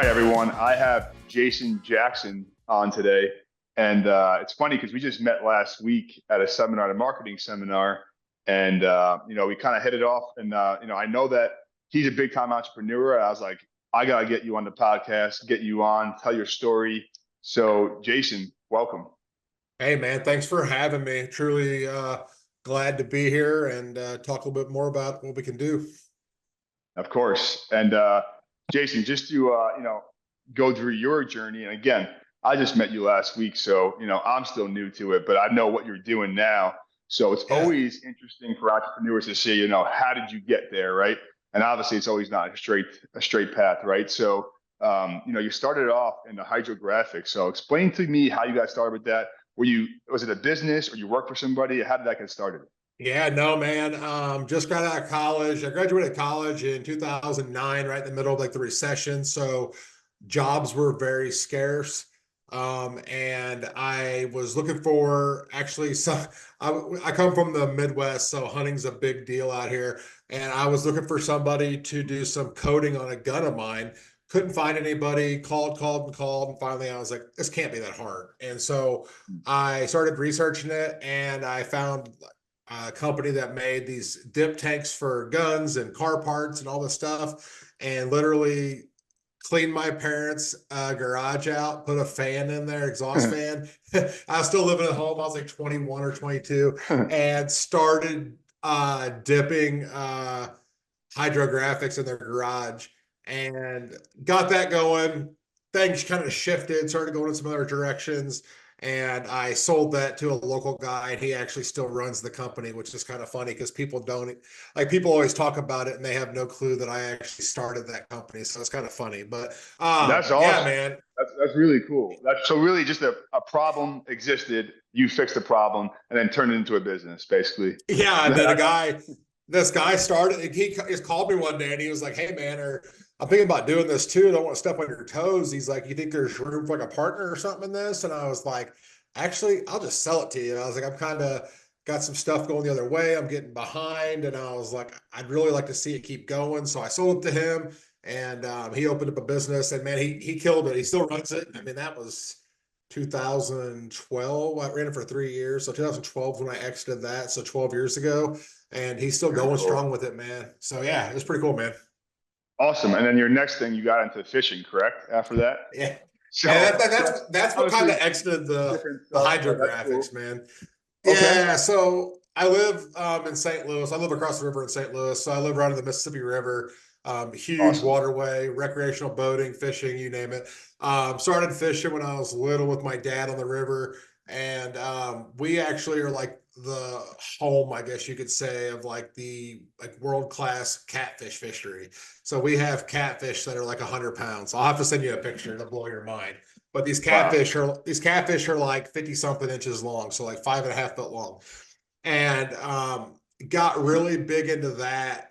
right, everyone. I have Jason Jackson on today. And it's funny because we just met last week at a seminar, a marketing seminar. And, we kind of hit it off. And, I know that he's a big time entrepreneur. I was like, I got to get you on the podcast, get you on, tell your story. So, Jason, welcome. Hey man, thanks for having me. Truly glad to be here and talk a little bit more about what we can do. Of course. And Jason, just to go through your journey. And again, I just met you last week, so I'm still new to it, but I know what you're doing now. So it's Yeah. always interesting for entrepreneurs to see, how did you get there, right? And obviously, it's always not a straight path, right? So you started off in the hydrographics. So explain to me how you got started with that. Was it a business or you work for somebody? How did that get started? Yeah, no, man. Just got out of college. I graduated college in 2009, right in the middle of like the recession. So jobs were very scarce. And I was looking for actually some, I come from the Midwest, so hunting's a big deal out here. And I was looking for somebody to do some coding on a gun of mine. Couldn't find anybody, called. And finally I was like, this can't be that hard. And so I started researching it and I found a company that made these dip tanks for guns and car parts and all this stuff, and literally cleaned my parents' garage out, put a fan in there, exhaust fan. I was still living at home. I was like 21 or 22, and started dipping hydrographics in their garage and got that going. Things kind of shifted, started going in some other directions. And I sold that to a local guy, and he actually still runs the company, which is kind of funny because people don't like people always talk about it and they have no clue that I actually started that company. So it's kind of funny. But That's yeah, awesome. man. That's really cool. That's so really just a problem existed. You fixed the problem and then turned it into a business, basically. Yeah, and then this guy started, he just called me one day and he was like, hey man, I'm thinking about doing this too. I don't want to step on your toes. He's like, you think there's room for like a partner or something in this? And I was like, actually, I'll just sell it to you. And I was like, I'm kind of got some stuff going the other way. I'm getting behind. And I was like, I'd really like to see it keep going. So I sold it to him, and he opened up a business, and man, he killed it. He still runs it. I mean, that was 2012. I ran it for 3 years. So 2012 is when I exited that. So 12 years ago, and he's still Very going cool. strong with it, man. So yeah, it was pretty cool, man. Awesome. And then your next thing, you got into fishing, correct? After that. Yeah. And So that's what kind obviously of exited different the stuff, but that's hydrographics, cool. man. Okay. Yeah, so I live in St. Louis. I live across the river in St. Louis. So I live right on the Mississippi River. Huge Awesome. waterway, recreational boating, fishing, you name it. Started fishing when I was little with my dad on the river. And we actually are like the home, I guess you could say, of like the like world-class catfish fishery. So we have catfish that are like 100 pounds. I'll have to send you a picture to blow your mind. But Wow. these catfish are like 50 something inches long, so like 5.5 foot long. And got really big into that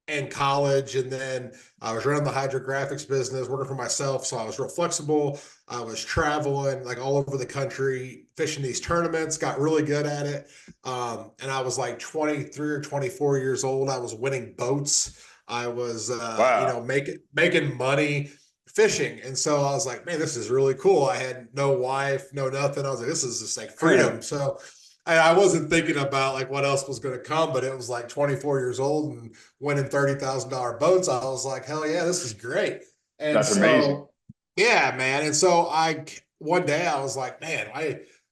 in college. And then I was running the hydrographics business, working for myself. So I was real flexible. I was traveling like all over the country, fishing these tournaments, got really good at it. And I was like 23 or 24 years old. I was winning boats. I was, Wow. making money fishing. And so I was like, man, this is really cool. I had no wife, no nothing. I was like, this is just like freedom. So I wasn't thinking about like what else was going to come, but it was like 24 years old and winning $30,000 boats. I was like, hell yeah, this is great. And That's amazing. so, yeah, man. And so one day I was like, man,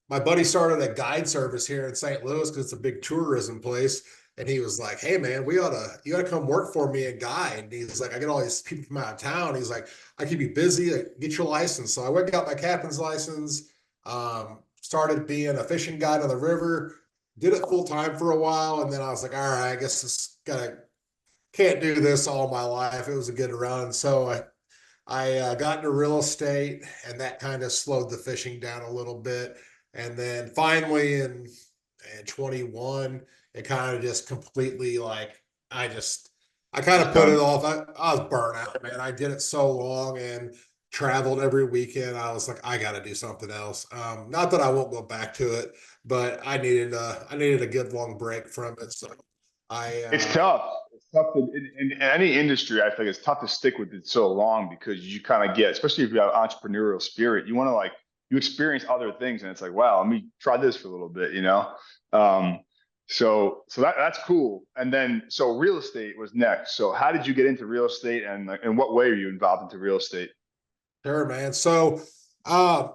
my buddy started a guide service here in St. Louis because it's a big tourism place. And he was like, hey man, you oughta come work for me and guide. And he's like, I get all these people from out of town. He's like, I keep you busy, like, get your license. So I went and got my captain's license. Started being a fishing guide on the river, did it full time for a while, and then I was like, all right, I guess this gotta can't do this all my life. It was a good run, so I got into real estate, and that kind of slowed the fishing down a little bit. And then finally in 21, it kind of just completely like I kind Just of put it done. off. I was burnt out, man. I did it so long and traveled every weekend. I was like, I got to do something else. Not that I won't go back to it, but I needed a good long break from it. So I It's tough. It's tough to, in any industry. I think it's tough to stick with it so long because you kind of get, especially if you have entrepreneurial spirit, you want to like you experience other things, and it's like, wow, let me try this for a little bit, you know. Um, so that's cool. And then so real estate was next. So how did you get into real estate, and like, in what way are you involved into real estate? Sure, man. So, uh,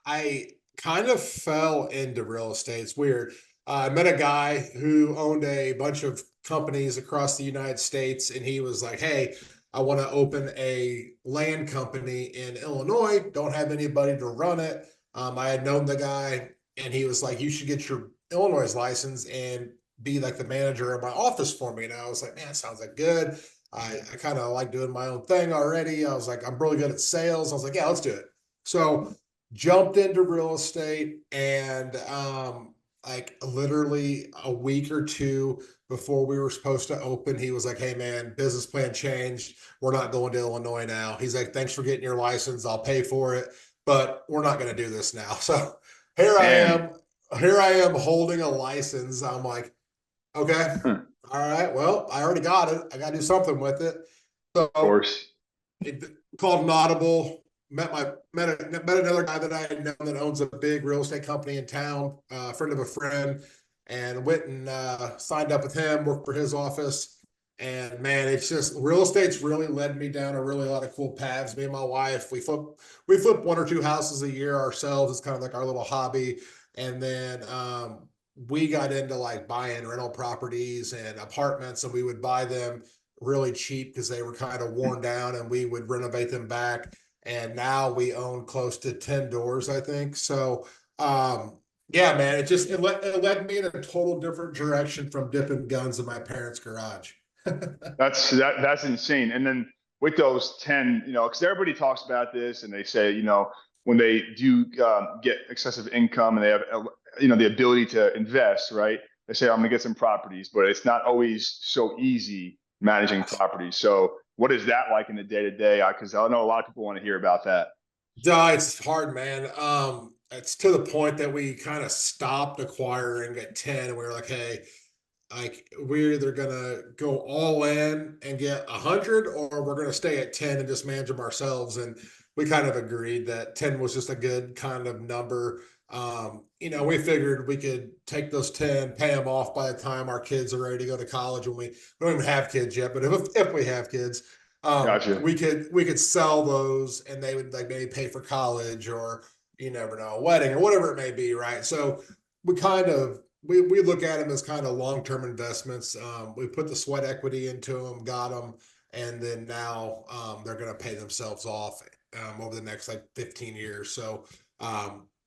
I kind of fell into real estate. It's weird. I met a guy who owned a bunch of companies across the United States, and he was like, "Hey, I want to open a land company in Illinois. Don't have anybody to run it." I had known the guy, and he was like, "You should get your Illinois license and be like the manager of my office for me." And I was like, "Man, sounds like good." I kind of like doing my own thing already. I was like, I'm really good at sales. I was like, yeah, let's do it. So jumped into real estate and like literally a week or two before we were supposed to open, he was like, hey man, business plan changed. We're not going to Illinois now. He's like, thanks for getting your license. I'll pay for it, but we're not going to do this now. So here I Damn. am. Here I am holding a license. I'm like, okay. Of All right. Well, I already got it. I got to do something with it. So course. it called an audible. Met another guy that I had known that owns a big real estate company in town, a friend of a friend, and went and signed up with him. Worked for his office, and man, it's just real estate's really led me down a really lot of cool paths. Me and my wife, we flip one or two houses a year ourselves. It's kind of like our little hobby, and then we got into like buying rental properties and apartments, and we would buy them really cheap because they were kind of worn down, and we would renovate them back. And now we own close to 10 doors, I think. So yeah, man, it led me in a total different direction from dipping guns in my parents' garage. That's insane. And then with those 10, because everybody talks about this and they say, when they do get excessive income and they have, the ability to invest, right? They say, I'm going to get some properties, but it's not always so easy managing properties. So what is that like in the day to day? Because I know a lot of people want to hear about that. Duh, it's hard, man. It's to the point that we kind of stopped acquiring at 10, and we were like, hey, like we're either gonna go all in and get 100, or we're gonna stay at 10 and just manage them ourselves. And we kind of agreed that 10 was just a good kind of number. We figured we could take those 10, pay them off by the time our kids are ready to go to college. When we don't even have kids yet, but if we have kids, Gotcha. we could sell those, and they would like maybe pay for college, or you never know, a wedding or whatever it may be, right? So we kind of we look at them as kind of long-term investments. We put the sweat equity into them, got them, and then now they're going to pay themselves off over the next like 15 years. So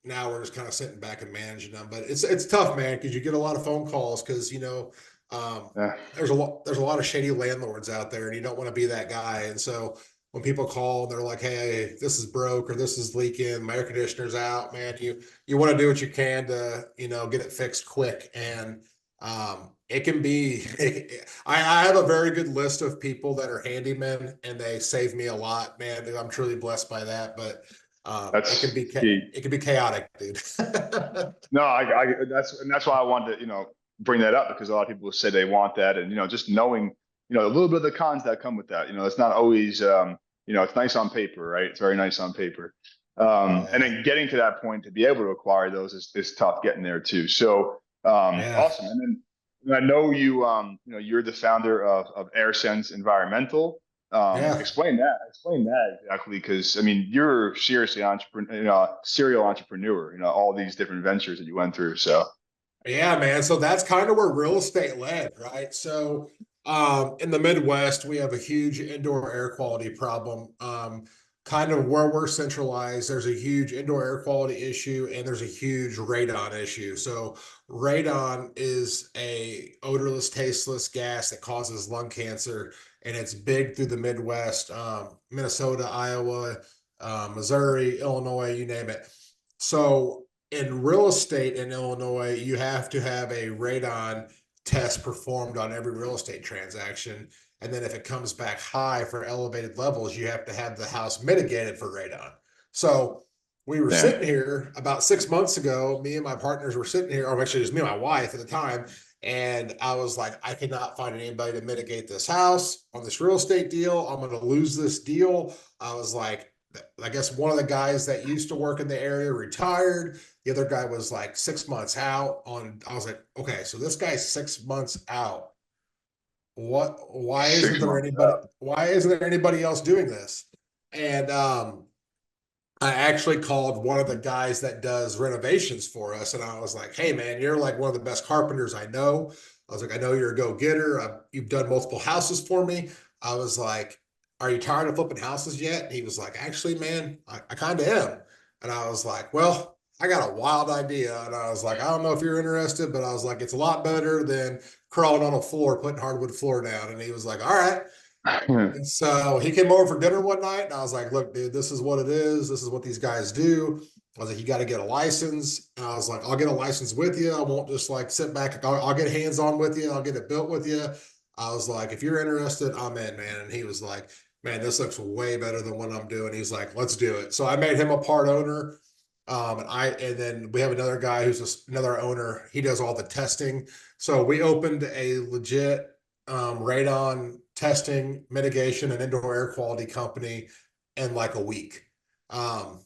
now we're just kind of sitting back and managing them. But it's tough, man, because you get a lot of phone calls because Yeah. there's a lot of shady landlords out there, and you don't want to be that guy. And so when people call, they're like, "Hey, this is broke, or this is leaking. My air conditioner's out, man. You want to do what you can to get it fixed quick." And it can be. I have a very good list of people that are handymen, and they save me a lot, man. I'm truly blessed by that. But it can That's be key. it can be chaotic, dude. No, that's why I wanted to, bring that up because a lot of people say they want that, and just knowing, a little bit of the cons that come with that. It's not always, it's nice on paper, right? It's very nice on paper. And Yeah, then getting to that point to be able to acquire those is tough getting there too. So yeah, awesome. And then I know you're the founder of AirSense Environmental. yeah. Explain that exactly, because I mean you're seriously entrepreneur, serial entrepreneur. All these different ventures that you went through. So Yeah, man. So that's kind of where real estate led, right? So, in the Midwest, we have a huge indoor air quality problem. Kind of where we're centralized, there's a huge indoor air quality issue, and there's a huge radon issue. So, radon is a odorless, tasteless gas that causes lung cancer, and it's big through the Midwest, Minnesota, Iowa, Missouri, Illinois, you name it. So in real estate in Illinois, you have to have a radon test performed on every real estate transaction. And then if it comes back high for elevated levels, you have to have the house mitigated for radon. So we were damn. sitting here about 6 months ago. Me and my partners were sitting here, or actually, it was me and my wife at the time. And I was like, I cannot find anybody to mitigate this house on this real estate deal. I'm going to lose this deal. I was like, I guess one of the guys that used to work in the area retired. The other guy was like 6 months out on, I was like, okay, so this guy's 6 months out. Why isn't Six there months anybody, why isn't there anybody else doing this? And I actually called one of the guys that does renovations for us, and I was like, "Hey, man, you're like one of the best carpenters I know." I was like, "I know you're a go-getter. You've done multiple houses for me." I was like, "Are you tired of flipping houses yet?" And he was like, "Actually, man, I kind of am." And I was like, "Well, I got a wild idea." And I was like, "I don't know if you're interested, but I was like, it's a lot better than crawling on a floor, putting hardwood floor down." And he was like, "All right." out. And so he came over for dinner one night, and I was like, "Look, dude, this is what it is. This is what these guys do." I was like, "You got to get a license." And I was like, "I'll get a license with you. I won't just like sit back. I'll get hands on with you. I'll get it built with you." I was like, "If you're interested, I'm in, man." And he was like, "Man, this looks way better than what I'm doing." He's like, "Let's do it." So I made him a part owner. And then we have another guy who's just another owner. He does all the testing. So we opened a legit radon testing, mitigation, and indoor air quality company in like a week. Um,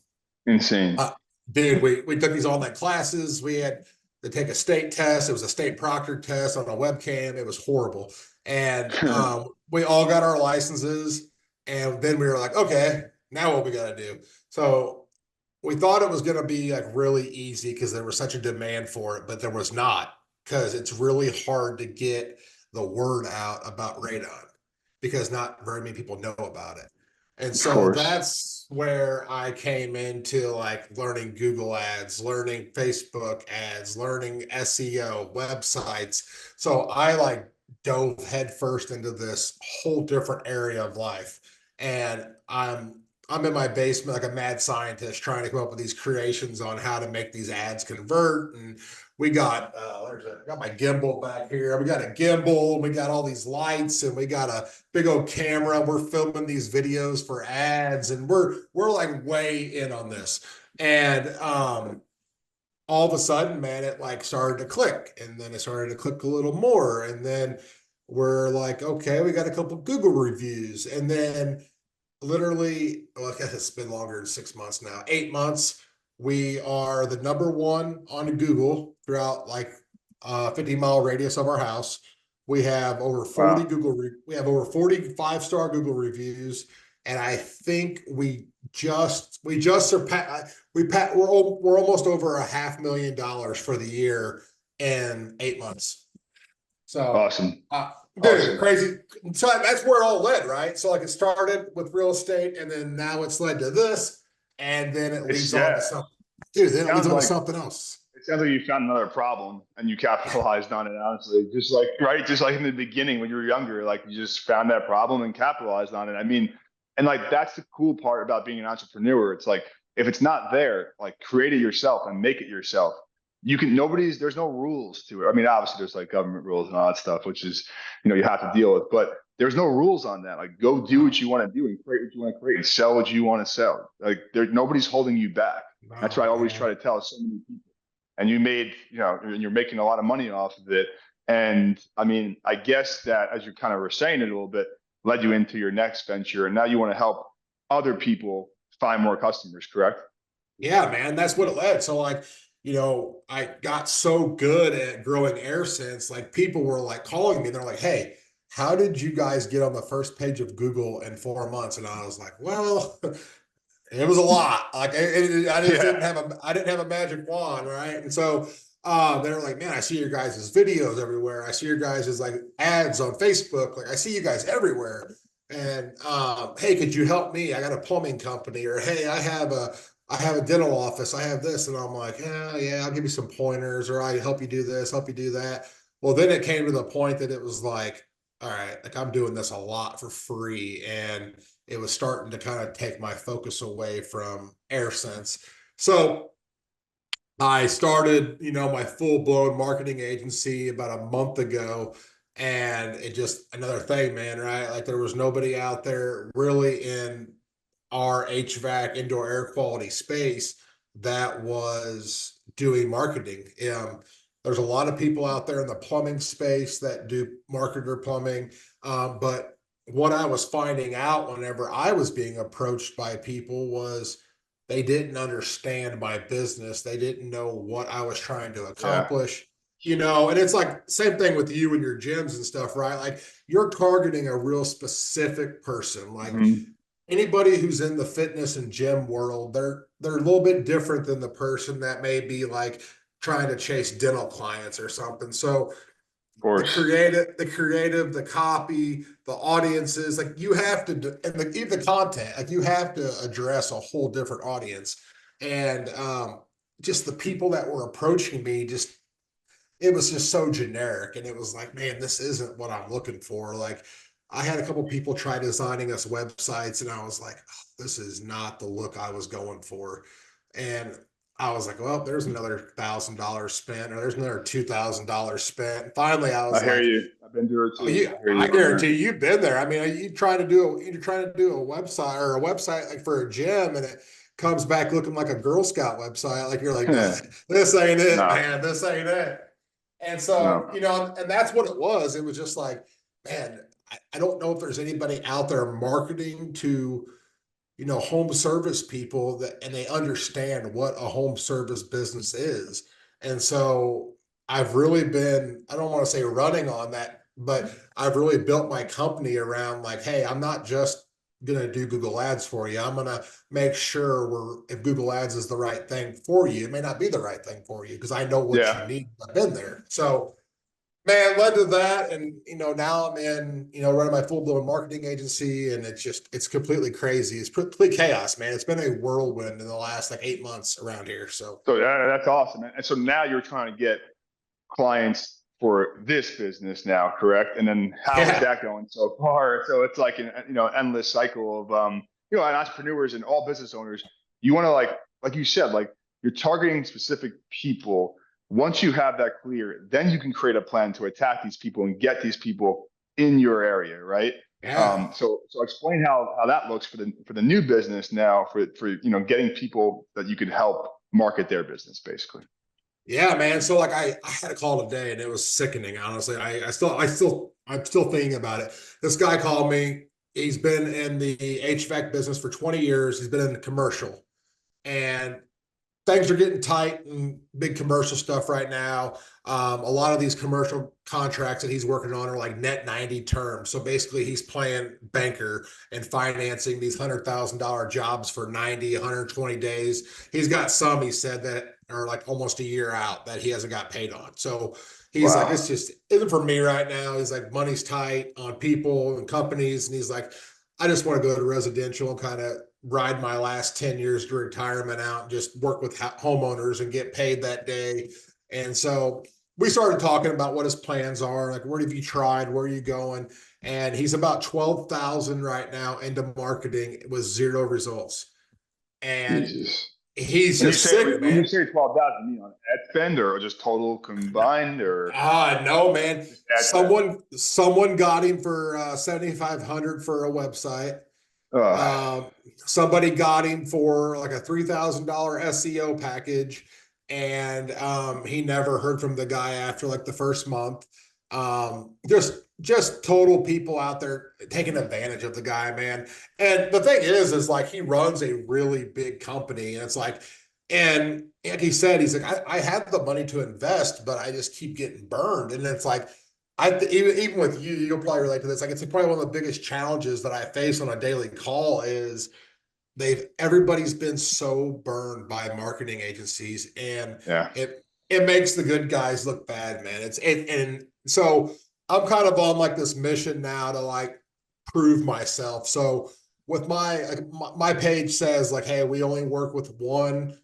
Insane. uh, Dude, we took these online classes. We had to take a state test. It was a state proctored test on a webcam. It was horrible. And we all got our licenses. And then we were like, okay, now what we got to do? So we thought it was going to be like really easy because there was such a demand for it, but there was not, because it's really hard to get the word out about radon because not very many people know about it. And Of so course. that's where I came into like learning Google ads, learning Facebook ads, learning SEO, websites. So I like dove headfirst into this whole different area of life. And I'm in my basement like a mad scientist trying to come up with these creations on how to make these ads convert. And we got got my gimbal back here. We got a gimbal. We got all these lights, and we got a big old camera. We're filming these videos for ads, and we're like way in on this. And all of a sudden, man, it like started to click, and then it started to click a little more, and then we're like, okay, we got a couple Google reviews, and then literally, well, I guess it's been longer than 6 months now, 8 months. We are the number one on Google throughout like 50-mile radius of our house. We have over 40 Wow. Google, we have over 40 5-star Google reviews. And I think we just surpassed, we're almost over $500,000 for the year in 8 months. So, Awesome. dude, Awesome. crazy. So that's where it all led, right? So like it started with real estate, and then now it's led to this, and then it It's leads on to yeah. something. Dude, then it leads Sounds on to like something else. it sounds like you found another problem and you capitalized on it, honestly. Just like right, just like in the beginning when you were younger, like you just found that problem and capitalized on it. I mean, and like that's the cool part about being an entrepreneur. It's like if it's not there, like create it yourself and make it yourself. You can there's no rules to it. I mean, obviously there's like government rules and all that stuff, which is, you have to deal with, but there's no rules on that. Like go do No, what you want to do and create what you want to create and sell what you want to sell. Like nobody's holding you back. That's what I no, always try man. to tell so many people. And you made, and you're making a lot of money off of it. And I mean, I guess that as you kind of were saying it a little bit, led you into your next venture. And now you want to help other people find more customers, correct? Yeah, man, that's what it led. So like, I got so good at growing AirSense, like people were like calling me, they're like, "Hey, how did you guys get on the first page of Google in 4 months?" And I was like, "Well, it was a lot. Like I just Yeah. didn't have a magic wand, right?" And so they're like, "Man, I see your guys' videos everywhere. I see your guys' like ads on Facebook. Like I see you guys everywhere. And hey, could you help me? I got a plumbing company, or hey, I have a dental office. I have this." And I'm like, "Yeah, yeah, I'll give you some pointers, or I help you do this, help you do that." Well, then it came to the point that it was like, all right, like I'm doing this a lot for free, and it was starting to kind of take my focus away from AirSense. So I started, my full blown marketing agency about a month ago. And it just another thing, man, right? Like there was nobody out there really in our HVAC indoor air quality space that was doing marketing. There's a lot of people out there in the plumbing space that do marketer plumbing. But what I was finding out whenever I was being approached by people was they didn't understand my business. They didn't know what I was trying to Yeah. accomplish. And it's like same thing with you and your gyms and stuff, right? Like you're targeting a real specific person. Like Hmm. anybody who's in the fitness and gym world, they're a little bit different than the person that may be like trying to chase dental clients or something. So Of course. the copy, the audiences, like you have to, and even the content, like you have to address a whole different audience. And just the people that were approaching me, just it was just so generic, and it was like, man, this isn't what I'm looking for. Like I had a couple people try designing us websites, and I was like, oh, this is not the look I was going for. And I was like, well, there's another $1,000 spent, or there's another $2,000 spent. Finally, I I was hear like, you. I've been through it oh, too. I hear I you on that. guarantee you've been there. I mean, you're trying to do a website or a website like for a gym, and it comes back looking like a Girl Scout website. Like you're like, this ain't it, No, man. This ain't it. And so, no. and that's what it was. It was just like, man, I don't know if there's anybody out there marketing to, home service people that, and they understand what a home service business is. And so I've really been, I don't want to say running on that, but I've really built my company around like, hey, I'm not just going to do Google Ads for you. I'm going to make sure if Google Ads is the right thing for you, it may not be the right thing for you because I know what you Yeah. need. I've been there. So man, led to that. And, now I'm in, running my full blown marketing agency, and it's completely crazy. It's complete chaos, man. It's been a whirlwind in the last like 8 months around here. So, So that's awesome. And so now you're trying to get clients for this business now, correct? And then how is yeah, that going so far? So it's like an endless cycle of and entrepreneurs and all business owners. You want to like you said, like you're targeting specific people. Once you have that clear, then you can create a plan to attack these people and get these people in your area, right? yeah. So explain how that looks for the new business now for getting people that you could help market their business basically. Yeah, man. So like I had a call today and it was sickening, honestly. I'm still thinking about it. This guy called me. He's been in the HVAC business for 20 years. He's been in the commercial. And things are getting tight and big commercial stuff right now. A lot of these commercial contracts that he's working on are like net 90 terms. So basically, he's playing banker and financing these $100,000 jobs for 90, 120 days. He's got some, he said, that are like almost a year out that he hasn't got paid on. So he's like, it's Wow. just isn't for me right now. He's like, money's tight on people and companies. And he's like, I just want to go to residential and kind of ride my last 10 years to retirement out and just work with homeowners and get paid that day. And so we started talking about what his plans are. Like, what have you tried? Where are you going? And he's about 12,000 right now into marketing with zero results. And Jesus. he's just sick, When you man. say 12,000, you mean on ad spend or just total combined or No, man. just ad spend? Someone got him for 7,500 for a website. Uh, Um, Somebody got him for like a $3,000 SEO package, and he never heard from the guy after like the first month. Just total people out there taking advantage of the guy, man. And the thing is like he runs a really big company, and it's like, and like he said, he's like, I had the money to invest, but I just keep getting burned, and it's like even with you, you'll probably relate to this. Like it's probably one of the biggest challenges that I face on a daily call is everybody's been so burned by marketing agencies, and yeah. it makes the good guys look bad, man. And so I'm kind of on like this mission now to like prove myself. So with my page says like, hey, we only work with one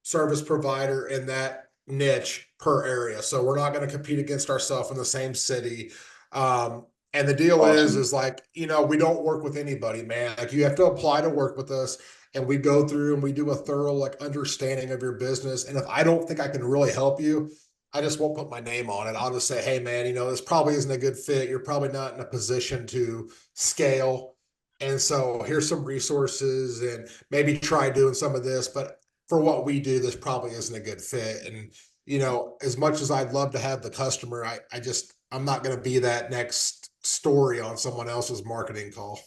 service provider in that niche per area. So we're not going to compete against ourselves in the same city. And the deal Awesome. is like, we don't work with anybody, man. Like you have to apply to work with us, and we go through and we do a thorough like understanding of your business. And if I don't think I can really help you, I just won't put my name on it. I'll just say, hey, man, this probably isn't a good fit. You're probably not in a position to scale. And so here's some resources and maybe try doing some of this. But for what we do, this probably isn't a good fit. And as much as I'd love to have the customer, I'm not going to be that next story on someone else's marketing call.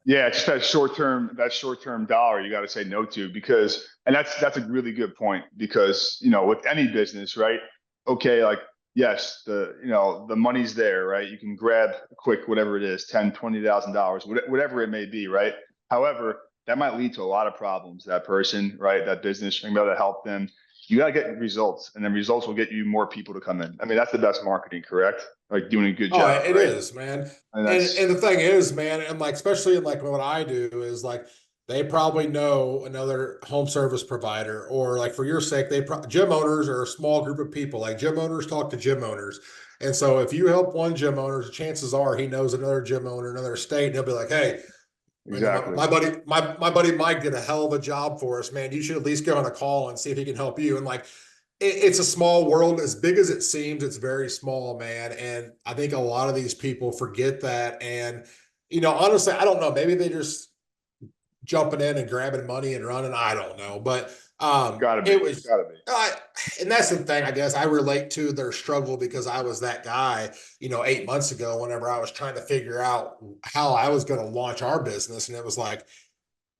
Yeah, it's just that short term dollar you got to say no to because, and that's a really good point because with any business, right? Okay, like yes, the money's there, right? You can grab a quick whatever it is, $10,000, $20,000, whatever it may be, right? However, that might lead to a lot of problems. That person, right? That business, you're able to help them. You got to get results, and then results will get you more people to come in. I mean, that's the best marketing, correct? Like doing a good Oh, job, it right? is, man. And And that's the thing is, man, and like especially in like what I do is like they probably know another home service provider, or like for your sake, gym owners are a small group of people. Like gym owners talk to gym owners. And so if you help one gym owner, chances are he knows another gym owner in another state, and he'll be like, hey, exactly. my buddy Mike did a hell of a job for us, man. You should at least go on a call and see if he can help you. And like it's a small world. As big as it seems, it's very small, man. And I think a lot of these people forget that. And, honestly, I don't know. Maybe they just jumping in and grabbing money and running. I don't know. But Gotta be, it was, gotta be. and that's the thing, I guess I relate to their struggle because I was that guy, 8 months ago, whenever I was trying to figure out how I was going to launch our business. And it was like,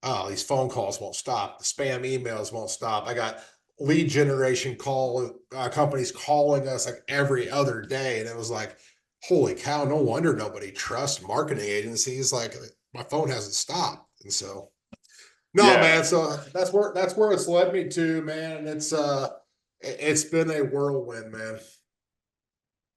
oh, these phone calls won't stop. The spam emails won't stop. I got lead generation companies calling us like every other day. And it was like, holy cow, no wonder nobody trusts marketing agencies. Like my phone hasn't stopped. And so, no, Yeah, man. So that's where it's led me to, man. And it's been a whirlwind, man.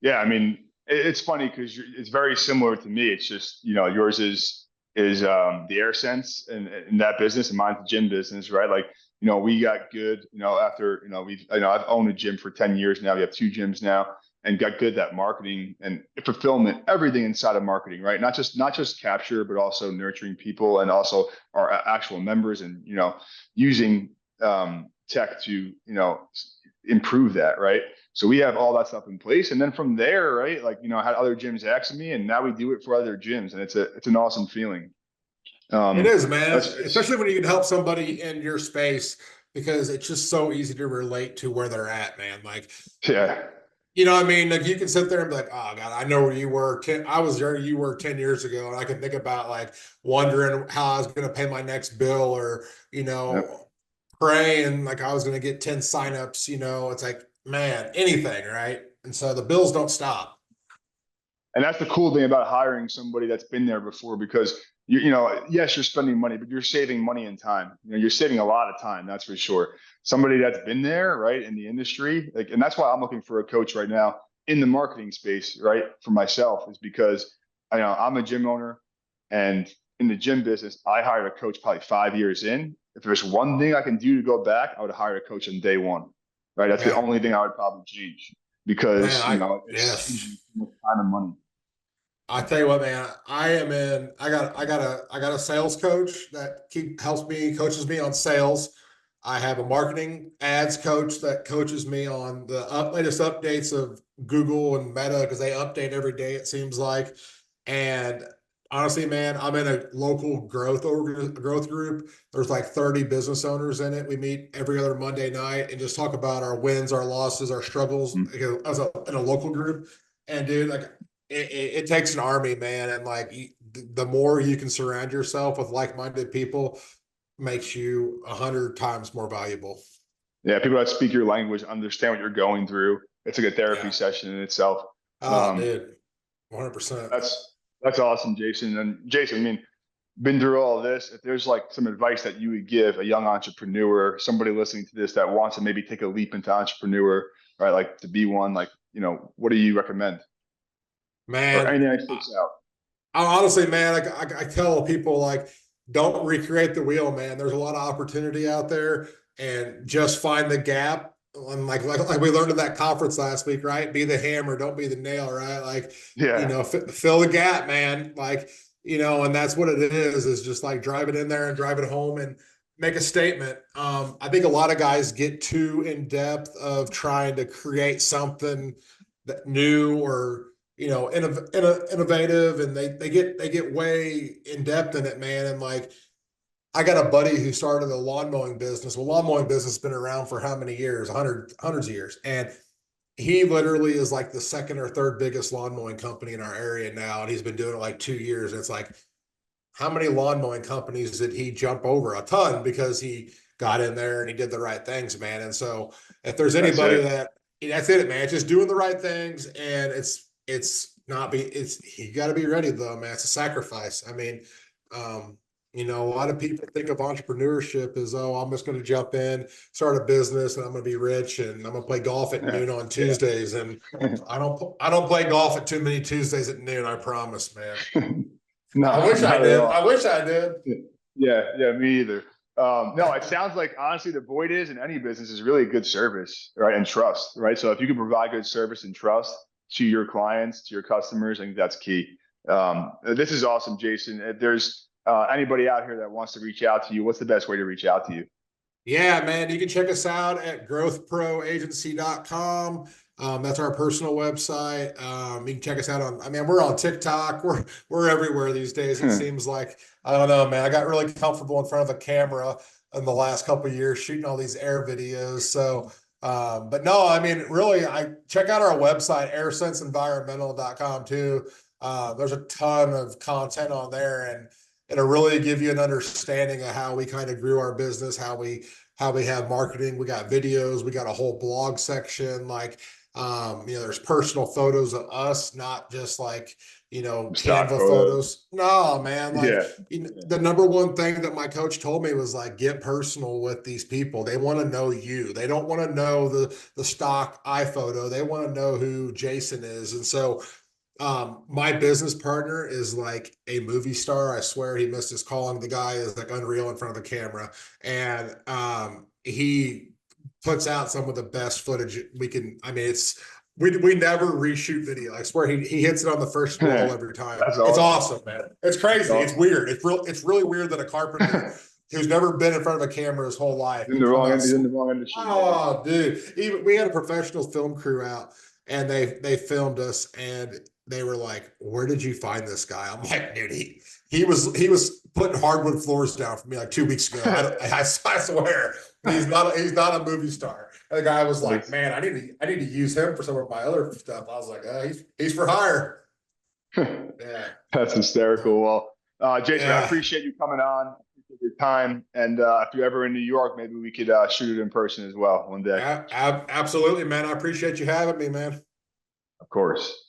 yeah. I mean, it's funny because it's very similar to me. It's just yours is the air sense and in that business, and mine's the gym business, right? Like we got good. After I've owned a gym for 10 years now. We have two gyms now, and got good at marketing and fulfillment, everything inside of marketing, right? Not just capture, but also nurturing people and also our actual members, and using tech to improve that, right? So we have all that stuff in place, and then from there, right? Like I had other gyms asking me, and now we do it for other gyms, and it's an awesome feeling. It is, man, It's especially when you can help somebody in your space because it's just so easy to relate to where they're at, man. Like, yeah, what I mean? Like you can sit there and be like, oh God, I know where you were 10, I was there, you were 10 years ago. And I can think about like wondering how I was going to pay my next bill or, yep. praying like I was going to get 10 signups, it's like, man, anything, right? And so the bills don't stop. And that's the cool thing about hiring somebody that's been there before, because yes, you're spending money, but you're saving money and time. You're saving a lot of time, that's for sure. Somebody that's been there, right, in the industry, like, and that's why I'm looking for a coach right now in the marketing space, right, for myself, is because I'm a gym owner, and in the gym business, I hired a coach probably 5 years in. If there's one thing I can do to go back, I would hire a coach on day one, right? That's the Yeah, only thing I would probably change man. because it saves you Yes. so much time and money. I tell you what, man, I got a sales coach that coaches me on sales. I have a marketing ads coach that coaches me on the latest updates of Google and Meta because they update every day, it seems like. And honestly, man, I'm in a local growth group. There's like 30 business owners in it. We meet every other Monday night and just talk about our wins, our losses, our struggles, Mhm. in a local group. And dude, like it takes an army, man. And like the more you can surround yourself with like-minded people makes you 100 times more valuable. Yeah, people that speak your language understand what you're going through. It's like a therapy Yeah. session in itself. Oh, Um, dude, 100%. that's awesome, Jason. And Jason, I mean, been through all of this. If there's like some advice that you would give a young entrepreneur, somebody listening to this that wants to maybe take a leap into entrepreneur, right? Like to be one, like what do you recommend, or Man, anything that sticks out? honestly, man, I tell people like, don't recreate the wheel, man. There's a lot of opportunity out there, and just find the gap. And like we learned at that conference last week, right? Be the hammer, don't be the nail, right? Like, Yeah, fill the gap, man. Like, and that's what it is just like drive it in there and drive it home and make a statement. I think a lot of guys get too in depth of trying to create something that new or innovative, and they get way in depth in it, man. And like I got a buddy who started a lawn mowing business. Well, lawn mowing business has been around for how many years? Hundreds of years. And he literally is like the second or third biggest lawn mowing company in our area now, and he's been doing it like 2 years. And it's like, how many lawn mowing companies did he jump over? A ton, because he got in there and he did the right things, man. And so if there's That's anybody it. that's it, man. Just doing the right things, and it's not be it's you got to be ready though, man. It's a sacrifice. I mean, um, a lot of people think of entrepreneurship as, oh, I'm just going to jump in, start a business, and I'm going to be rich, and I'm going to play golf at noon on Yeah. Tuesdays. And I don't play golf at too many Tuesdays at noon. I promise, man. I No, wish I not at did. all. I wish I did. Yeah, me either. No, it sounds like honestly the void is in any business is really good service, right? And trust, right? So if you can provide good service and trust to your clients, to your customers, I think that's key. This is awesome, Jason. If there's anybody out here that wants to reach out to you, what's the best way to reach out to you? Yeah, man. You can check us out at growthproagency.com. That's our personal website. You can check us out on, I mean, we're on TikTok. We're everywhere these days. It seems like, I don't know, man. I got really comfortable in front of a camera in the last couple of years shooting all these air videos. So, but no, I mean, really, I check out our website, airsenseenvironmental.com too. There's a ton of content on there, and it'll really give you an understanding of how we kind of grew our business, how we have marketing. We got videos, we got a whole blog section. Like, there's personal photos of us, not just like, Stock Canva photos. photos. No, man. Like, Yeah. the number one thing that my coach told me was like, get personal with these people. They want to know you. They don't want to know the stock iPhoto. They want to know who Jason is. And so, my business partner is like a movie star. I swear he missed his calling. The guy is like unreal in front of the camera. And he puts out some of the best footage we can. I mean, we never reshoot video. I swear he hits it on the first roll every time. That's It's awesome. awesome, man. It's That's crazy. It's awesome. weird. It's really weird that a carpenter who's never been in front of a camera his whole life In can the come wrong out. he's in the wrong industry, maybe. Oh, dude. Even we had a professional film crew out, and they filmed us, and they were like, "Where did you find this guy?" I'm like, "Dude, he was putting hardwood floors down for me like 2 weeks ago. I swear, he's not a movie star." And the guy was like, That's, "Man, I need to use him for some of my other stuff." I was like, he's for hire." Yeah, that's hysterical. Well, Jason, I yeah, appreciate you coming on. Appreciate your time. And if you're ever in New York, maybe we could shoot it in person as well one day. absolutely, man. I appreciate you having me, man. Of course.